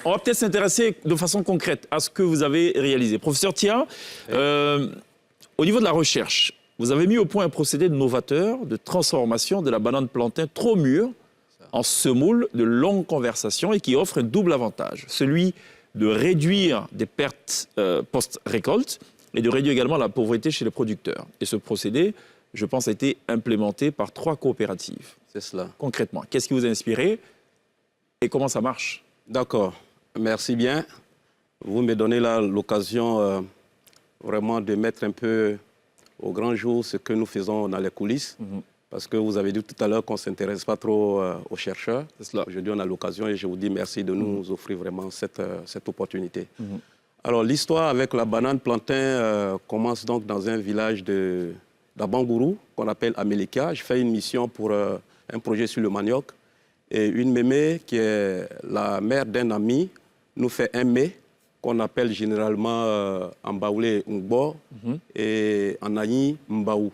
on va peut-être s'intéresser de façon concrète à ce que vous avez réalisé. Professeur Tia, au niveau de la recherche, vous avez mis au point un procédé novateur de transformation de la banane plantain trop mûre en semoule de longue conservation et qui offre un double avantage, celui de réduire des pertes post-récolte et de réduire également la pauvreté chez les producteurs. Et ce procédé, je pense, a été implémenté par 3 coopératives. C'est cela. Concrètement, qu'est-ce qui vous a inspiré et comment ça marche? D'accord, merci bien. Vous me donnez là l'occasion vraiment de mettre un peu au grand jour ce que nous faisons dans les coulisses. Parce que vous avez dit tout à l'heure qu'on ne s'intéresse pas trop aux chercheurs. Aujourd'hui, on a l'occasion et je vous dis merci de nous offrir vraiment cette opportunité. Alors, l'histoire avec la banane plantain commence donc dans un village d'Abangourou, qu'on appelle Amelika. Je fais une mission pour un projet sur le manioc. Et une mémé, qui est la mère d'un ami, nous fait un mets qu'on appelle généralement en baoulé Ngbo et en aïe Mbaou.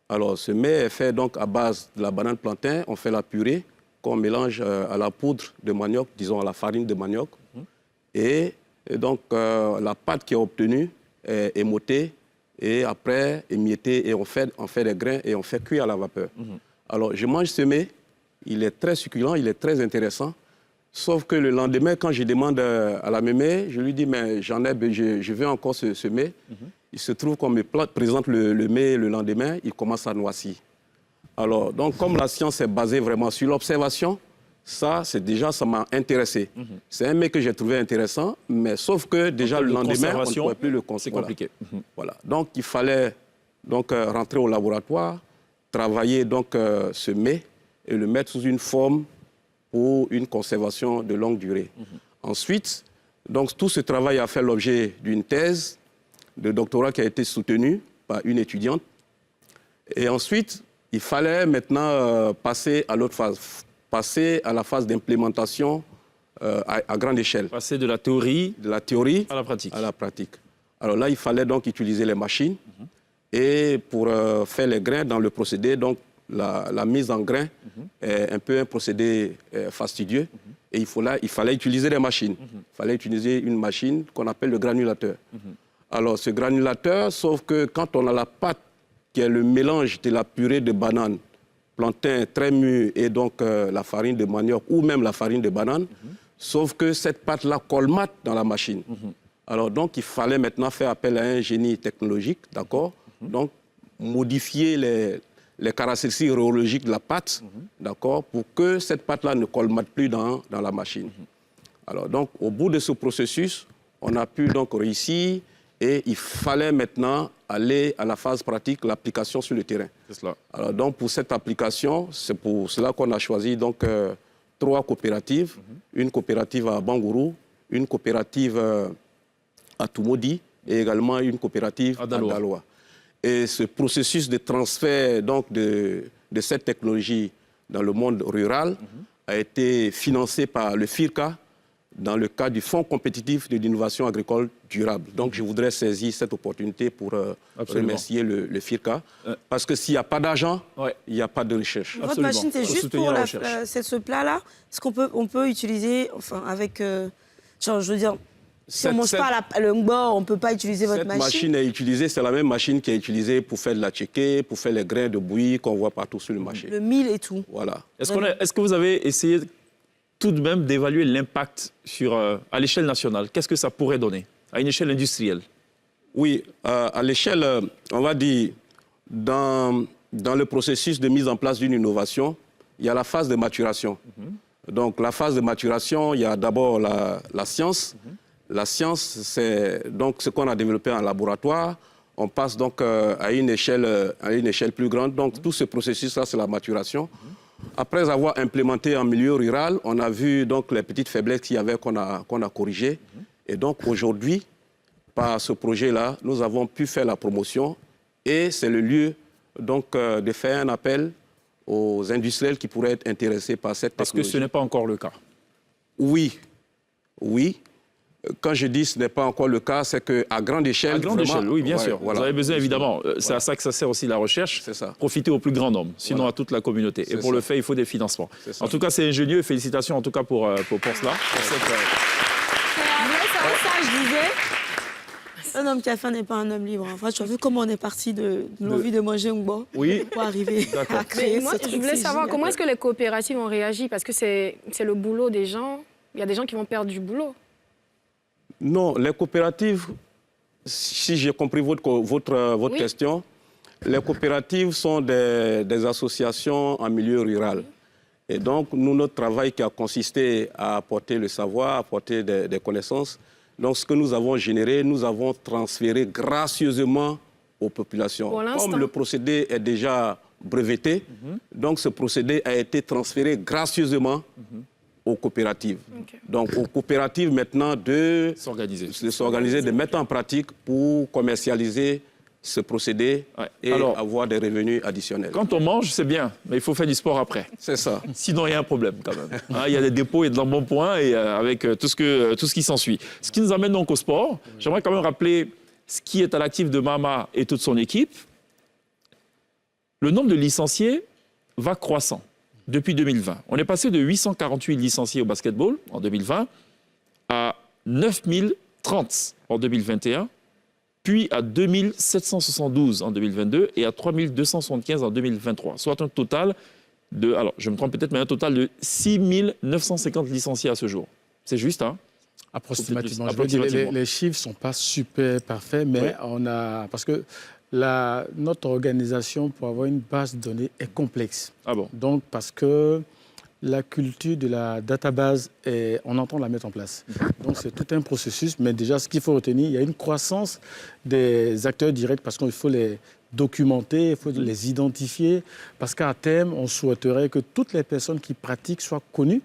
Alors, ce mets est fait donc à base de la banane plantain. On fait la purée qu'on mélange à la poudre de manioc, disons à la farine de manioc. Et donc, la pâte qui est obtenue est émotée et après émiettée et on fait des grains et on fait cuire à la vapeur. Alors, je mange ce mets. Il est très succulent, il est très intéressant. Sauf que le lendemain, quand je demande à la mémé, je lui dis, mais je veux encore ce mets. Il se trouve qu'on me présente le mets le lendemain, il commence à noircir. Alors, donc, comme la science est basée vraiment sur l'observation, ça m'a intéressé. C'est un mets que j'ai trouvé intéressant, mais sauf que déjà le lendemain, on ne pouvait plus le consommer. C'est compliqué. Voilà. Donc, il fallait donc, rentrer au laboratoire, travailler donc, ce mets, et le mettre sous une forme pour une conservation de longue durée. Ensuite, donc, tout ce travail a fait l'objet d'une thèse de doctorat qui a été soutenue par une étudiante. Et ensuite, il fallait maintenant passer à l'autre phase, passer à la phase d'implémentation à grande échelle. Passer de la théorie à la pratique. Alors là, il fallait donc utiliser les machines et pour faire les grains dans le procédé, donc, la mise en grain est un peu un procédé fastidieux et il fallait utiliser des machines. Il fallait utiliser une machine qu'on appelle le granulateur. Alors ce granulateur, sauf que quand on a la pâte qui est le mélange de la purée de banane, plantain très mûr et donc la farine de manioc ou même la farine de banane, sauf que cette pâte-là colmate dans la machine. Alors donc il fallait maintenant faire appel à un génie technologique, d'accord? Donc modifier les caractéristiques rhéologiques de la pâte, d'accord, pour que cette pâte-là ne colmate plus dans la machine. Alors, donc, au bout de ce processus, on a pu donc réussir et il fallait maintenant aller à la phase pratique, l'application sur le terrain. C'est cela. Alors, donc, pour cette application, c'est pour cela qu'on a choisi donc, 3 coopératives. Une coopérative à Bangourou, une coopérative à Tumodi et également une coopérative à Daloa. Et ce processus de transfert donc, de cette technologie dans le monde rural a été financé par le FIRCA dans le cadre du Fonds compétitif de l'innovation agricole durable. Donc je voudrais saisir cette opportunité pour remercier le FIRCA. Parce que s'il n'y a pas d'argent, il n'y a pas de recherche. Votre machine, c'est juste pour ce plat-là. Est-ce qu'on peut utiliser, enfin, avec... genre, je veux dire... Si on ne mange pas le ngbo, on ne peut pas utiliser votre machine. Cette machine est utilisée, c'est la même machine qui est utilisée pour faire de la tchéké, pour faire les grains de bouillie qu'on voit partout sur le marché. Le mil et tout. Voilà. Est-ce que vous avez essayé tout de même d'évaluer l'impact à l'échelle nationale? Qu'est-ce que ça pourrait donner à une échelle industrielle? Oui, à l'échelle, on va dire, dans le processus de mise en place d'une innovation, il y a la phase de maturation. Donc la phase de maturation, il y a d'abord la science. La science, c'est donc ce qu'on a développé en laboratoire. On passe donc à une échelle plus grande. Donc tout ce processus-là, c'est la maturation. Après avoir implémenté en milieu rural, on a vu donc les petites faiblesses qu'il y avait qu'on a corrigées. Et donc aujourd'hui, par ce projet-là, nous avons pu faire la promotion. Et c'est le lieu donc, de faire un appel aux industriels qui pourraient être intéressés par cette technologie. Parce que ce n'est pas encore le cas. Oui. Quand je dis ce n'est pas encore le cas, c'est qu'à grande échelle... À grande échelle, oui, bien sûr. Voilà. Vous avez besoin, évidemment, c'est à ça que ça sert aussi la recherche, profiter au plus grand nombre, sinon à toute la communauté. Et pour le faire, il faut des financements. En tout cas, c'est ingénieux. Félicitations en tout cas pour cela. Pour cette, ça, je disais... Un homme qui a faim n'est pas un homme libre. Enfin, tu as vu comment on est parti de l'envie de manger un bon pour arriver à créer ce truc. Je voulais savoir comment est-ce que les coopératives ont réagi parce que c'est le boulot des gens. Il y a des gens qui vont perdre du boulot. Non, les coopératives, si j'ai compris votre question, les coopératives sont des associations en milieu rural. Et donc, nous, notre travail qui a consisté à apporter le savoir, apporter des connaissances, donc ce que nous avons généré, nous avons transféré gracieusement aux populations. Comme le procédé est déjà breveté, donc ce procédé a été transféré gracieusement aux coopératives. Donc aux coopératives maintenant de s'organiser, de mettre en pratique pour commercialiser ce procédé et avoir des revenus additionnels. Quand on mange, c'est bien, mais il faut faire du sport après. C'est ça. Sinon, il y a un problème quand même. Il y a des dépôts, il y a de l'embonpoint et avec tout ce qui s'ensuit. Ce qui nous amène donc au sport. J'aimerais quand même rappeler ce qui est à l'actif de Mama et toute son équipe. Le nombre de licenciés va croissant depuis 2020. On est passé de 848 licenciés au basketball en 2020 à 9030 en 2021. Puis à 2772 en 2022 et à 3275 en 2023, soit un total de, alors je me trompe peut-être, mais un total de 6950 licenciés à ce jour. C'est juste, hein? Approximativement. Les chiffres ne sont pas super parfaits, mais on a... Parce que notre organisation, pour avoir une base de données, est complexe. Ah bon? Donc, parce que la culture de la database, on entend la mettre en place. Donc, c'est tout un processus. Mais déjà, ce qu'il faut retenir, il y a une croissance des acteurs directs parce qu'il faut les documenter, il faut les identifier. Parce qu'à terme, on souhaiterait que toutes les personnes qui pratiquent soient connues,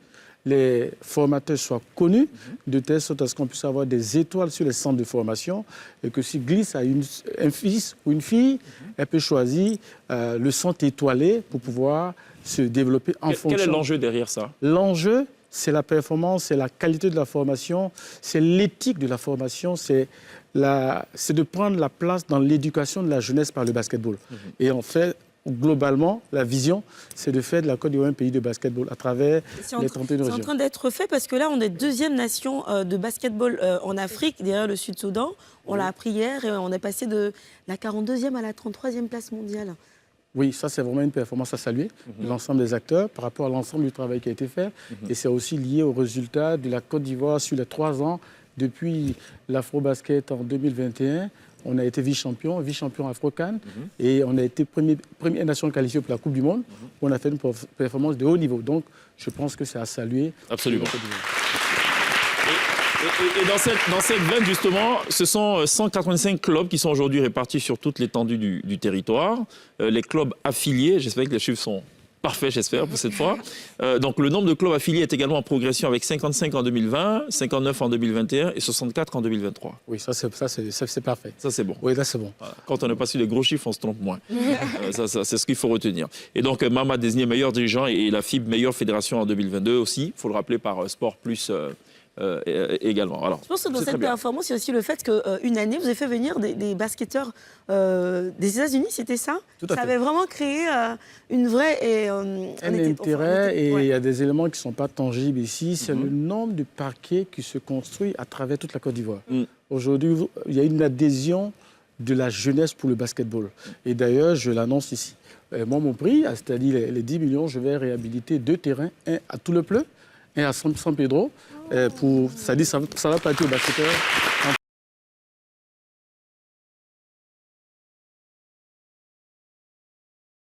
les formateurs soient connus, de telle sorte à ce qu'on puisse avoir des étoiles sur les centres de formation et que si glisse à un fils ou une fille, elle peut choisir le centre étoilé pour pouvoir se développer en fonction. Quel est l'enjeu derrière ça? L'enjeu, c'est la performance, c'est la qualité de la formation, c'est l'éthique de la formation, c'est de prendre la place dans l'éducation de la jeunesse par le basketball. Et en fait, globalement, la vision, c'est de faire de la Côte d'Ivoire un pays de basketball à travers les 31 régions. C'est en train d'être fait parce que là, on est deuxième nation de basketball en Afrique, derrière le Sud-Soudan. On l'a appris hier et on est passé de la 42e à la 33e place mondiale. Oui, ça, c'est vraiment une performance à saluer de l'ensemble des acteurs par rapport à l'ensemble du travail qui a été fait. Et c'est aussi lié au résultat de la Côte d'Ivoire sur les 3 ans depuis l'Afro-Basket en 2021. On a été vice-champion Afro-Can et on a été première nation qualifiée pour la Coupe du Monde. On a fait une performance de haut niveau. Donc, je pense que c'est à saluer. Absolument. Et dans cette veine, justement, ce sont 185 clubs qui sont aujourd'hui répartis sur toute l'étendue du territoire. Les clubs affiliés, j'espère que les chiffres sont parfaits, j'espère, pour cette fois. Donc, le nombre de clubs affiliés est également en progression avec 55 en 2020, 59 en 2021 et 64 en 2023. Oui, ça c'est parfait. Ça, c'est bon. Oui, là, c'est bon. Voilà. Quand on n'a pas su les gros chiffres, on se trompe moins. Ça, c'est ce qu'il faut retenir. Et donc, Mama désigné meilleur dirigeant et la FIB meilleure fédération en 2022 aussi. Il faut le rappeler par Sport Plus également. Alors, je pense que dans cette performance, il y a aussi le fait qu'une année, vous avez fait venir des basketteurs des États-Unis, c'était ça? Tout à fait. Ça avait vraiment créé une vraie... un intérêt et il y a des éléments qui ne sont pas tangibles ici. C'est le nombre de parquets qui se construit à travers toute la Côte d'Ivoire. Aujourd'hui, il y a une adhésion de la jeunesse pour le basketball. Et d'ailleurs, je l'annonce ici. Moi, mon prix, c'est-à-dire les 10 millions, je vais réhabiliter 2 terrains, un à Tout-le-Pleu, un à San Pedro. C'est-à-dire ça va partir aux basketteurs en